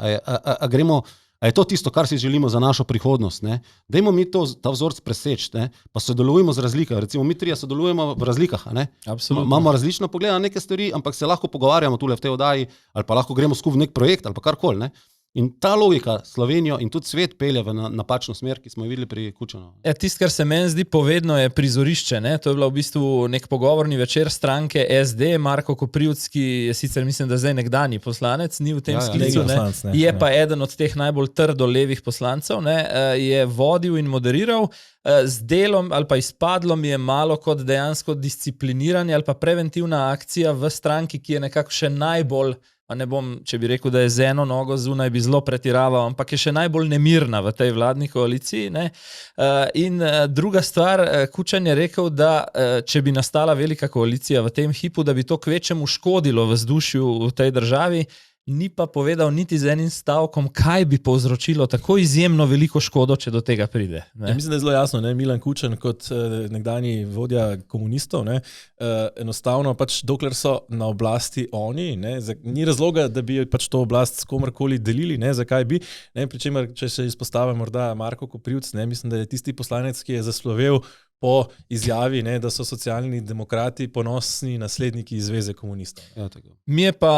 A je to tisto, kar si želimo za našo prihodnost, ne? Dajmo mi ta vzorc preseči, ne? Pa sodelujemo z razlikami. Recimo mi 3 sodelujemo v razlikah, ne? Absolutno. Imamo različno pogled na neke stvari, ampak se lahko pogovarjamo tule v tej oddaji, ali pa lahko gremo skupaj v nek projekt, ali pa karkoli, ne? In ta logika Slovenijo in tudi svet pelje v napačno smer, ki smo jo videli pri Kučanu. Tisto, kar se meni zdi povedno, je prizorišče. Ne? To je bila v bistvu nek pogovorni večer stranke SD. Marko Koprivc, ki je sicer, mislim, da zdaj nekdanji poslanec, ni v tem sklicu, je pa eden od teh najbolj trdo levih poslancev, ne? Je vodil in moderiral. Z delom ali pa izpadlo mi je malo kot dejansko discipliniranje ali pa preventivna akcija v stranki, ki je nekako še najbolj, pa ne bom, če bi rekel, da je z eno nogo zunaj, bi zelo pretiraval, ampak je še najbolj nemirna v tej vladni koaliciji. Ne? In druga stvar, Kučan je rekel, da če bi nastala velika koalicija v tem hipu, da bi to kvečemu škodilo vzdušju v tej državi, ni pa povedal niti z enim stavkom, kaj bi povzročilo tako izjemno veliko škodo, če do tega pride. Ja, mislim, da je zelo jasno, ne? Milan Kučan kot nekdanji vodja komunistov, ne? Enostavno pač dokler so na oblasti oni, ne? Ni razloga, da bi pač to oblast s komorkoli delili, ne? Zakaj bi, ne? Pričemer, če se izpostavim morda Marko Koprivc, ne? Mislim, da je tisti poslanec, ki je zaslovel po izjavi, ne, da so socialni demokrati ponosni nasledniki Zveze komunistov. Ja, tako. Mi je pa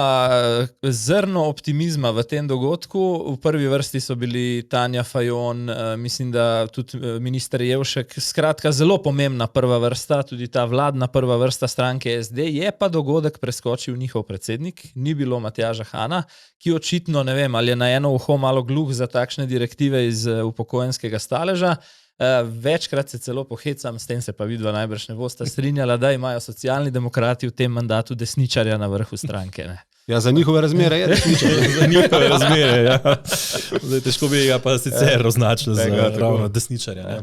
zrno optimizma v tem dogodku. V prvi vrsti so bili Tanja Fajon, mislim, da tudi minister Jevšek, skratka zelo pomembna prva vrsta, tudi ta vladna prva vrsta stranke SD, je pa dogodek preskočil njihov predsednik, ni bilo Matjaža Hana, ki očitno, ne vem, ali je na eno uho malo gluh za takšne direktive iz upokojenskega staleža. Večkrat se celo pohecam, s tem se pa vidva najbrž ne bosta strinjala, da imajo socialni demokrati v tem mandatu desničarja na vrhu stranke. Ne? Ja, za njihove razmere je desničarja. Za njihove razmere, ja. Zdaj, težko bi ga pa sicer označili za ravno desničarja. Ne?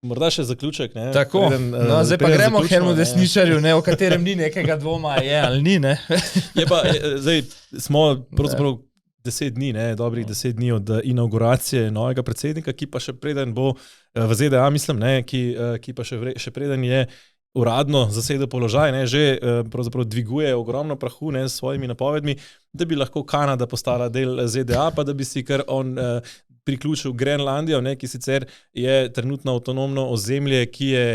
Morda še zaključek. Ne? Tako, no, zdaj pa gremo k enemu desničarju, ne, o katerem ni nekega dvoma, je ali ni. Ne? Je pa, zdaj smo pravzaprav 10 dni, ne, dobrih 10 dni od inauguracije novega predsednika, ki pa še preden bo v ZDA, mislim, ne, ki pa še preden je uradno zasedel položaj, ne, že pravzaprav dviguje ogromno prahu, ne, s svojimi napovedmi, da bi lahko Kanada postala del ZDA, pa da bi si kar on priključil Grenlandijo, ne, ki sicer je trenutno avtonomno ozemlje, ki je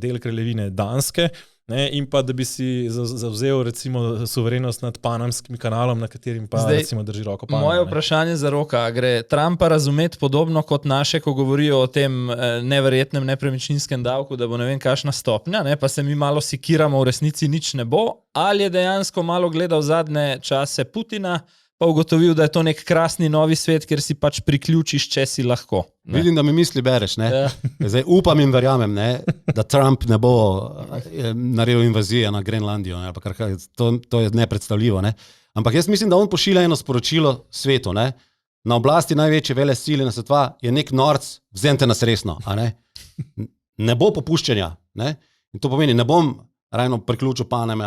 del kraljevine Danske, ne, in pa da bi si zavzel recimo suverenost nad Panamskim kanalom, na katerim pa zdaj, recimo drži roko Panama. Moje vprašanje za Roka, gre Trumpa razumeti podobno kot naše, ko govorijo o tem neverjetnem nepremičninskem davku, da bo ne vem kakšna stopnja, ne, pa se mi malo sikiramo, v resnici nič ne bo, ali je dejansko malo gledal zadnje čase Putina, pa ugotovil, da je to nek krasni novi svet, kjer si pač priključiš, če si lahko. Ne? Vidim, da mi misli bereš. Ne? Ja. Zdaj upam in verjamem, ne, da Trump ne bo naredil invazije na Grenlandijo. Ne, to je nepredstavljivo. Ne? Ampak jaz mislim, da on pošilja eno sporočilo svetu. Ne? Na oblasti največje vele sile na svetva je nek norc, vzemite nas resno. Ne bo popuščanja. Ne? In to pomeni, ne bom ravno priključil Paname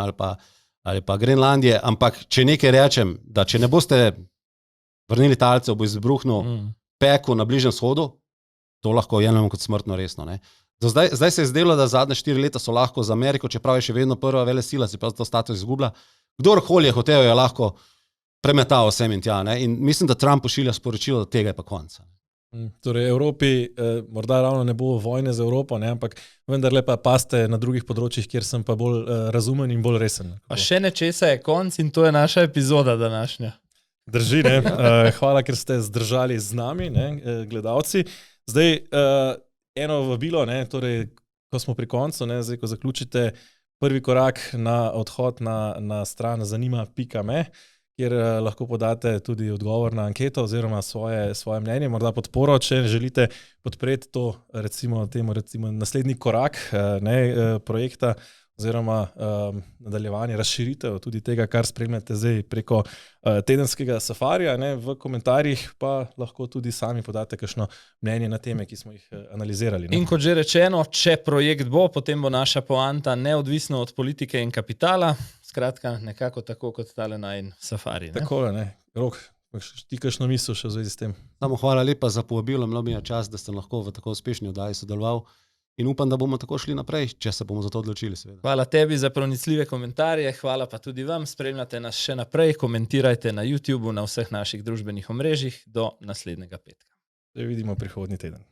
ali pa Grenlandije, ampak če nekaj rečem, da če ne boste vrnili talcev, bo izbruhnil peku na Bližnjem vzhodu, to lahko jemljamo kot smrtno resno. Ne? Zdaj se je zdelo, da zadnje 4 leta so lahko za Ameriko, čeprav je še vedno prva velesila, se pa to status izgublja. Kdorkoli je hotel, je lahko premetal vsem in tja. Ne? In mislim, da Trump pošilja sporočilo, da tega je pa konca. Torej, Evropi morda ravno ne bo vojne z Evropo, ne, ampak vendarle pa paste na drugih področjih, kjer sem pa bolj razumen in bolj resen. Pa še nečesa je konc in to je naša epizoda današnja. Drži, ne. Hvala, ker ste zdržali z nami, ne, gledalci. Zdaj, eno vabilo, ne, torej, ko smo pri koncu, ne, zdaj, ko zaključite prvi korak na odhod na stran zanima.me, kjer lahko podate tudi odgovor na anketo oziroma svoje mnenje, morda podporo, če želite podpreti to, recimo naslednji korak projekta oziroma nadaljevanje, razširitev tudi tega, kar spremljate zdaj preko tedenskega safarija. Ne? V komentarjih pa lahko tudi sami podate kakšno mnenje na teme, ki smo jih analizirali. Ne? In kot že rečeno, če projekt bo, potem bo naša poanta neodvisno od politike in kapitala. Skratka, nekako tako kot tale najin safari. Ne? Tako je, ne. Rok, ti kakšno misel še v zvezi s tem? Samo hvala lepa za povabilo, imel mi je čas, da sem lahko v tako uspešni oddaji sodeloval in upam, da bomo tako šli naprej, če se bomo za to odločili. Seveda. Hvala tebi za pronicljive komentarje, hvala pa tudi vam, spremljate nas še naprej, komentirajte na YouTubeu, na vseh naših družbenih omrežjih, do naslednjega petka. Se vidimo prihodnji teden.